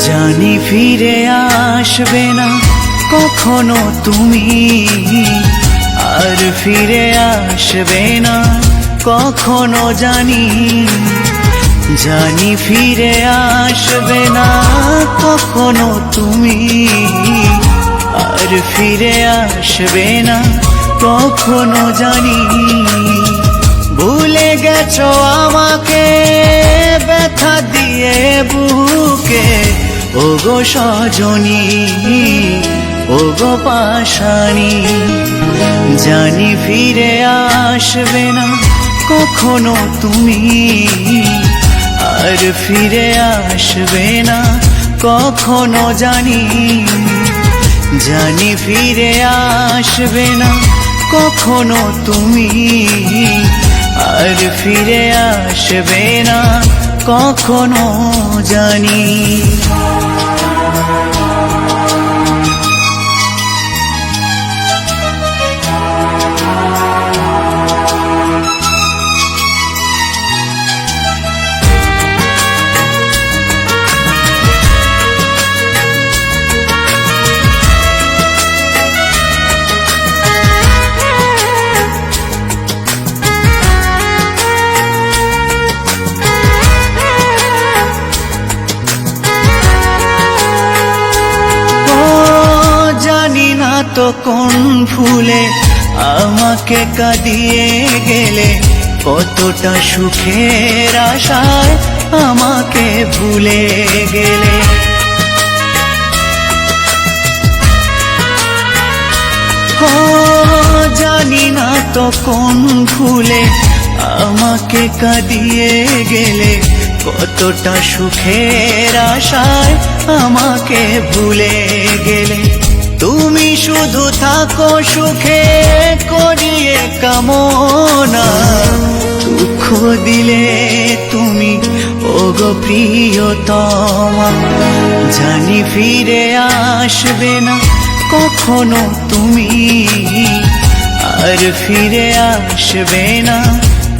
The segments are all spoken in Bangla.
জানি ফিরে আসবে না কখনো তুমি, আর ফিরে আসবে না কখনো জানি। জানি ফিরে আসবে না কখনো তুমি, আর ফিরে আসবে না কখনো জানি। ভুলে গেছো আমাকে ব্যথা দিয়ে বুকে, ওগো সজনী ওগো পাশানি। জানি ফিরে আসবে না কখনো তুমি, আর ফিরে আসবে না কখনো জানি। জানি ফিরে আসবে না কখনো তুমি, আর ফিরে আসবে না কখনো জানি। তো কোন ফুলে আমাকে কাঁদিয়ে গেলে, কতটা সুখের আশায় আমাকে ভুলে গেলে। ও জানি না তো কোন ফুলে আমাকে কাঁদিয়ে গেলে, কতটা সুখের আশায় আমাকে ভুলে গেলে। তুমি শুধু থাকো সুখে করিয়ে কামনা, দুঃখ দিলে তুমি ওগো প্রিয়তমা। জানি ফিরে আসবে না কখনো তুমি, আর ফিরে আসবে না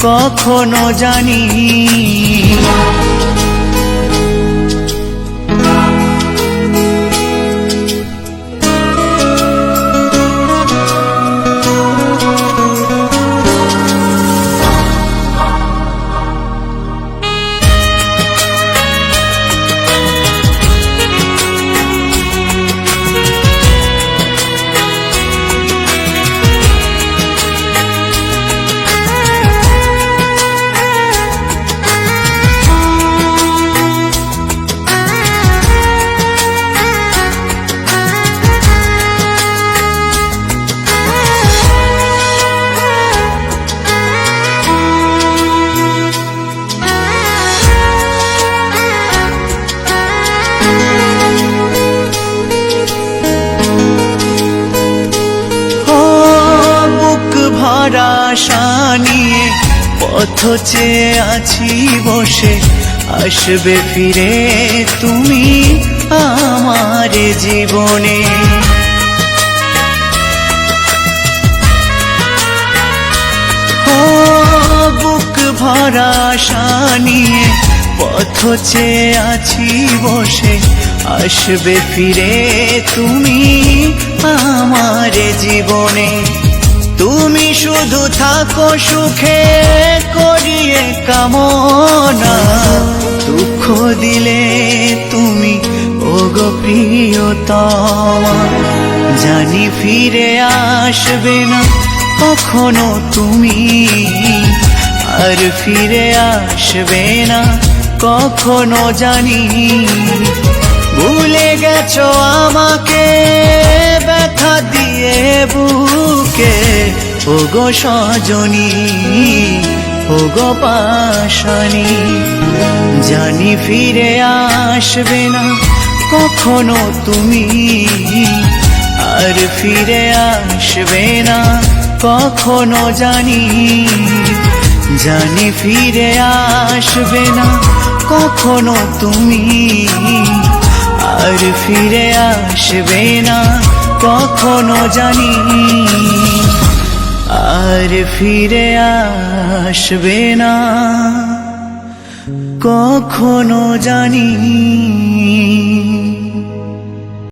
কখনো জানি। আশা নিয়ে পথ চেয়ে আছি বসে, আসবে ফিরে তুমি আমার জীবনে। ও বুক ভরা আশা নিয়ে পথ চেয়ে আছি বসে, আসবে ফিরে তুমি আমার জীবনে। তুমি শুধু থাকো সুখে করিয়ে কামনা, দুঃখ দিলে তুমি ওগো প্রিয়তমা। জানি ফিরে আসবে না কখনো তুমি, আর ফিরে আসবে না কখনো জানি। ভুলে গেছো আমাকে ব্যথা দিয়ে বুকে, ওগো সজনী ওগো পাশানি। জানি ফিরে আসবে না কখনো তুমি, আর ফিরে আসবে না কখনো জানি। জানি ফিরে আসবে না কখনো তুমি, আর ফিরে আসবে না কখনো জানি। আর ফিরে আসবে না কখনো জানি।